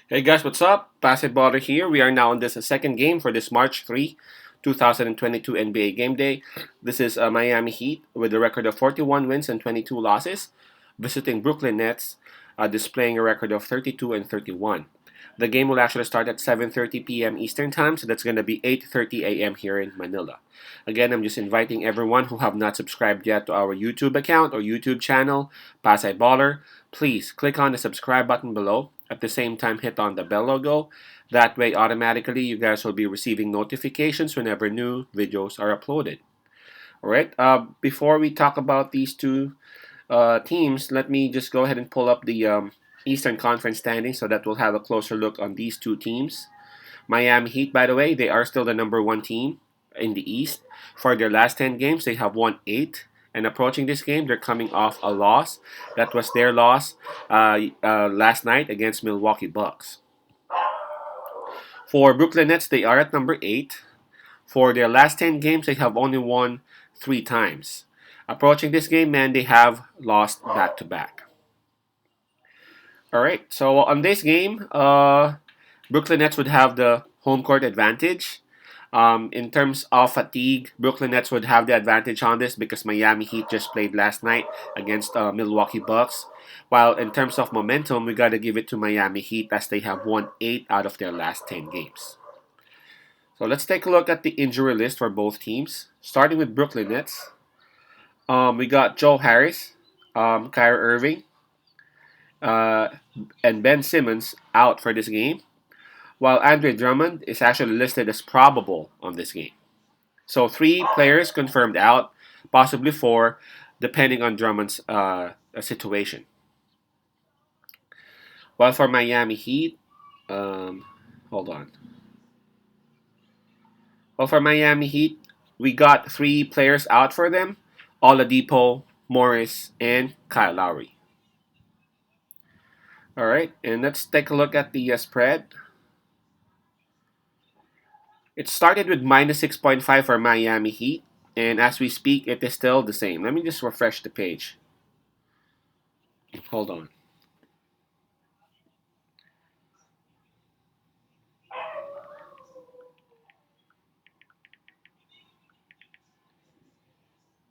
Hey guys, what's up? Basketballer here. We are now on this second game for this March 3, 2022 NBA Game Day. This is Miami Heat with a record of 41 wins and 22 losses, visiting Brooklyn Nets, displaying a record of 32 and 31. The game will actually start at 7:30 p.m. Eastern Time, so that's going to be 8:30 a.m. here in Manila. Again, I'm just inviting everyone who have not subscribed yet to our YouTube account or YouTube channel, Pasay Baller. Please click on the subscribe button below. At the same time, hit on the bell logo. That way, automatically, you guys will be receiving notifications whenever new videos are uploaded. All right. Before we talk about these two teams, let me just go ahead and pull up the Eastern Conference standings so that we'll have a closer look on these two teams. Miami Heat, by the way, they are still the number one team in the East. For their last 10 games, they have won 8. And approaching this game, they're coming off a loss. That was their loss last night against Milwaukee Bucks. For Brooklyn Nets, they are at number 8. For their last 10 games, they have only won 3 times. Approaching this game, man, they have lost back to back. All right, so on this game, Brooklyn Nets would have the home court advantage. In terms of fatigue, Brooklyn Nets would have the advantage on this because Miami Heat just played last night against Milwaukee Bucks. While in terms of momentum, we got to give it to Miami Heat as they have won 8 out of their last 10 games. So let's take a look at the injury list for both teams. Starting with Brooklyn Nets, we got Joe Harris, Kyrie Irving, uh, and Ben Simmons out for this game, while Andre Drummond is actually listed as probable on this game. So 3 players confirmed out, possibly 4, depending on Drummond's situation. While for Miami Heat, hold on. Well, for Miami Heat, we got 3 players out for them: Oladipo, Morris, and Kyle Lowry. All right, and let's take a look at the spread. It started with minus 6.5 for Miami Heat, and as we speak, it is still the same. Let me just refresh the page. Hold on.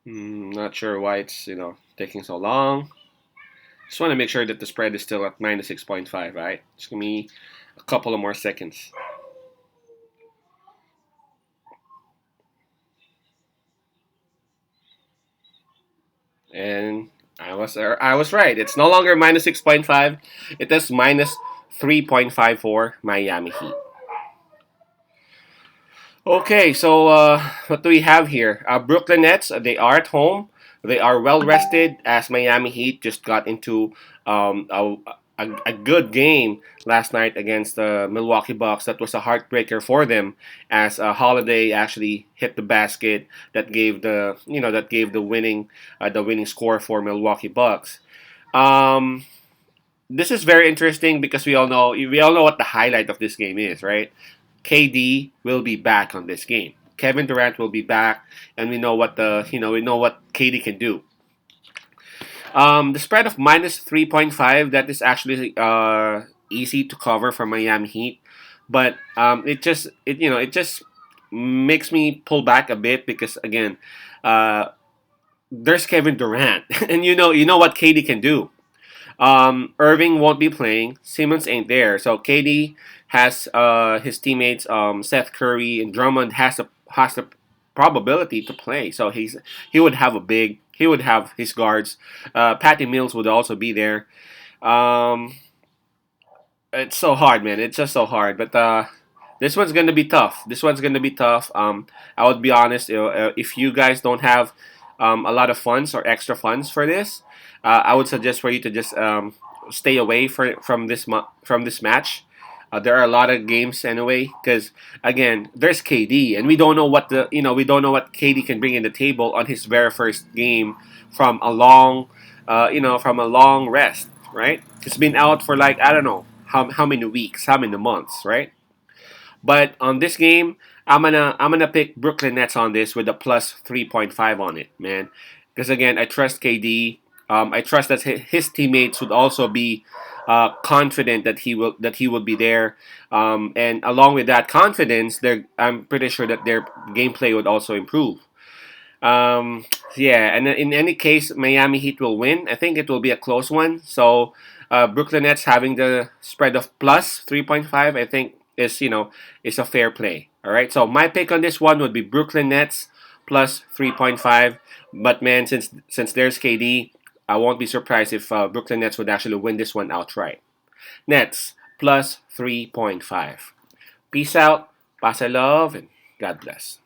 Not sure why it's taking so long. Just want to make sure that the spread is still at minus 6.5, right? Just give me a couple of more seconds. And I was right. It's no longer minus 6.5. It is minus 3.5 for Miami Heat. Okay, so what do we have here? Brooklyn Nets, they are at home. They are well rested as Miami Heat just got into a good game last night against the Milwaukee Bucks. That was a heartbreaker for them as Holiday actually hit the basket that gave the winning score for Milwaukee Bucks. Um, this is very interesting because we all know what the highlight of this game is, right? KD will be back on this game. Kevin Durant will be back, and we know what KD can do. The spread of minus 3.5, that is actually easy to cover for Miami Heat, but it just makes me pull back a bit because again, uh, there's Kevin Durant, and you know what KD can do. Irving won't be playing. Simmons ain't there, so KD has his teammates Seth Curry and Drummond has the probability to play. So he would have his guards. Patty Mills would also be there. Um, it's so hard, man. It's just so hard. But this one's gonna be tough. This one's gonna be tough. I would be honest. If you guys don't have a lot of funds or extra funds for this, I would suggest for you to just stay away from this match. There are a lot of games anyway, because again, there's KD, and we don't know what KD can bring in the table on his very first game from a long rest, right? He's been out for like I don't know how many weeks, how many months, right? But on this game, I'm gonna pick Brooklyn Nets on this with a plus 3.5 on it, man. Because again, I trust KD. I trust that his teammates would also be confident that he will be there, and along with that confidence, I'm pretty sure that their gameplay would also improve. Um, yeah, and in any case, Miami Heat will win. I think it will be a close one. So Brooklyn Nets having the spread of plus 3.5, I think is a fair play. All right. So my pick on this one would be Brooklyn Nets plus 3.5. But man, since there's KD, I won't be surprised if Brooklyn Nets would actually win this one outright. Nets plus 3.5. Peace out. Pass love and God bless.